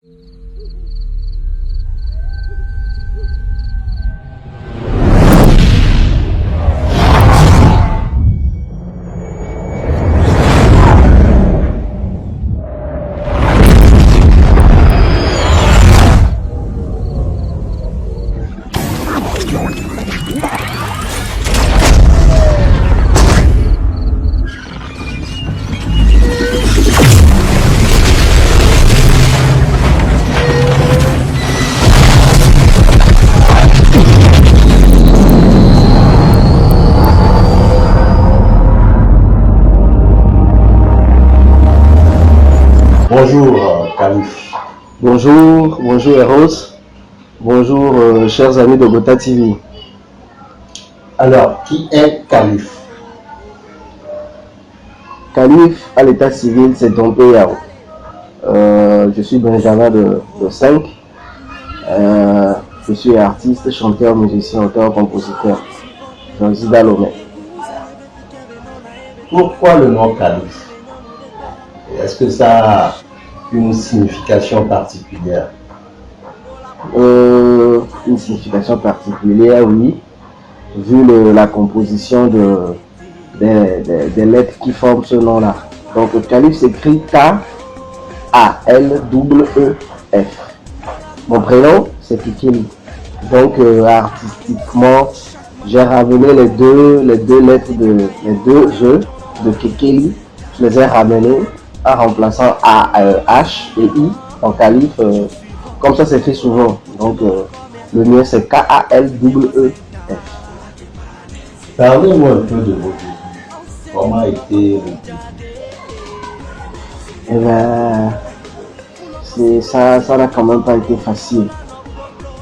Bonjour, Khalif. Bonjour Eros, bonjour chers amis de Gota TV. Alors, qui est Khalif? Khalif à l'état civil, c'est Dompe Yao. Je suis Benjamin de 5. Je suis artiste, chanteur, musicien, auteur, compositeur. Je réside à Lomé. Pourquoi le nom Khalif? Est-ce que ça a une signification particulière? Une signification particulière, oui, vu la composition des lettres qui forment ce nom-là. Donc, Khalif s'écrit K-A-L-E-E-F. Mon prénom, c'est Kikili. Donc, artistiquement, j'ai ramené les deux lettres les deux jeux de Kikili. Je les ai ramenés en remplaçant A-H et I en Khalif. Comme ça, c'est fait souvent. Donc, le mien, c'est K-A-L-E-E-F. Parlez-moi un peu de vos débuts. Comment a été le début? Eh bien, ça n'a quand même pas été facile.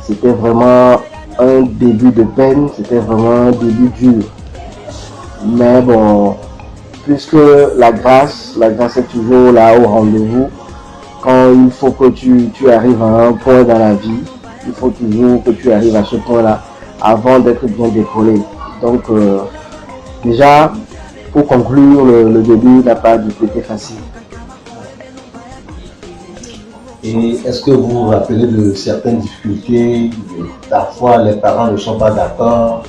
C'était vraiment un début de peine, c'était vraiment un début dur. Mais bon, puisque la grâce est toujours là au rendez-vous, quand il faut que tu arrives à un point dans la vie, il faut toujours que tu arrives à ce point-là avant d'être bien décollé. Donc, déjà, pour conclure, le début n'a pas du tout été facile. Et est-ce que vous vous rappelez de certaines difficultés? Parfois, les parents ne sont pas d'accord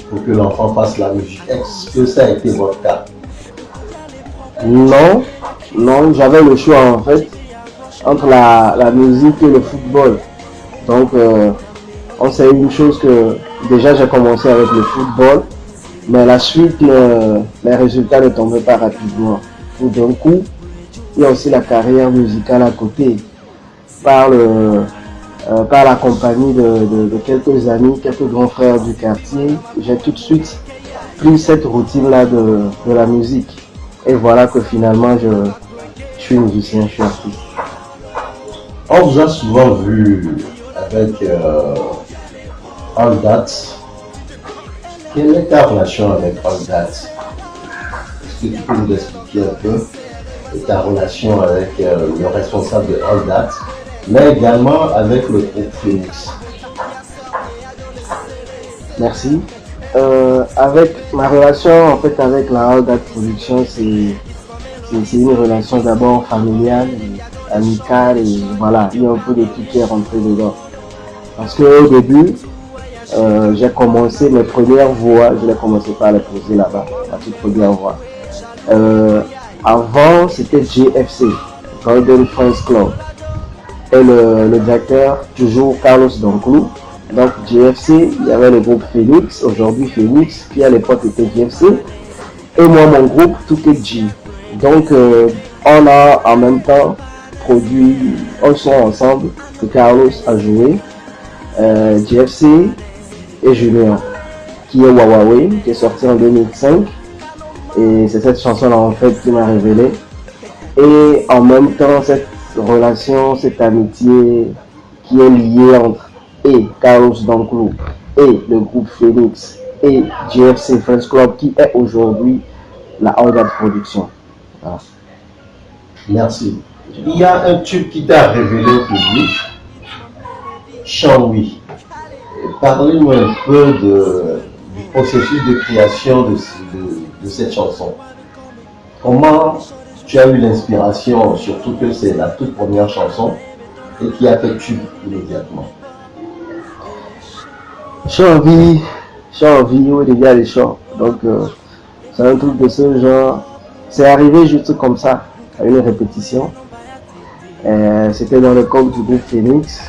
pour que l'enfant fasse la musique. Est-ce que ça a été votre cas? Non, j'avais le choix en fait entre la musique et le football. Donc, on sait une chose que déjà j'ai commencé avec le football, mais la suite, les résultats ne tombaient pas rapidement. Tout d'un coup, il y a aussi la carrière musicale à côté. Par la compagnie de quelques amis, quelques grands frères du quartier, j'ai tout de suite pris cette routine-là de la musique. Et voilà que finalement, je suis musicien, je suis artiste. On vous a souvent vu avec All That. Quelle est ta relation avec All That? Est-ce que tu peux nous expliquer un peu ta relation avec le responsable de All That, mais également avec le groupe Phoenix? Merci. Avec ma relation en fait avec la All That Production, c'est une relation d'abord familiale, amicale, et voilà, il y a un peu de tout qui est rentré dedans. Parce qu'au début, j'ai commencé mes premières voix, je n'ai commencé pas à les poser là-bas, ma toute première voix. Avant, c'était GFC, Golden Friends Club. Et le directeur, toujours Carlos Donclou. Donc GFC, il y avait le groupe Phoenix, aujourd'hui Phoenix, qui à l'époque était GFC. Et moi, mon groupe, Touké-G. Donc, on a en même temps produit un son ensemble que Carlos a joué, GFC et Junior, qui est Wawawe, qui est sorti en 2005. Et c'est cette chanson-là en fait qui m'a révélé. Et en même temps, cette relation, cette amitié qui est liée entre Carlos Donclou et le groupe Phoenix et GFC Friends Club qui est aujourd'hui la All That Production. Voilà. Merci. Il y a un tube qui t'a révélé au public, Chant-Oui. Parlez-moi un peu du processus de création de cette chanson. Comment tu as eu l'inspiration, surtout que c'est la toute première chanson, et qui a fait tube immédiatement? J'ai envie, oui, les gars, les chants. Donc, c'est un truc de ce genre. C'est arrivé juste comme ça, à une répétition. C'était dans le cadre du groupe Phoenix.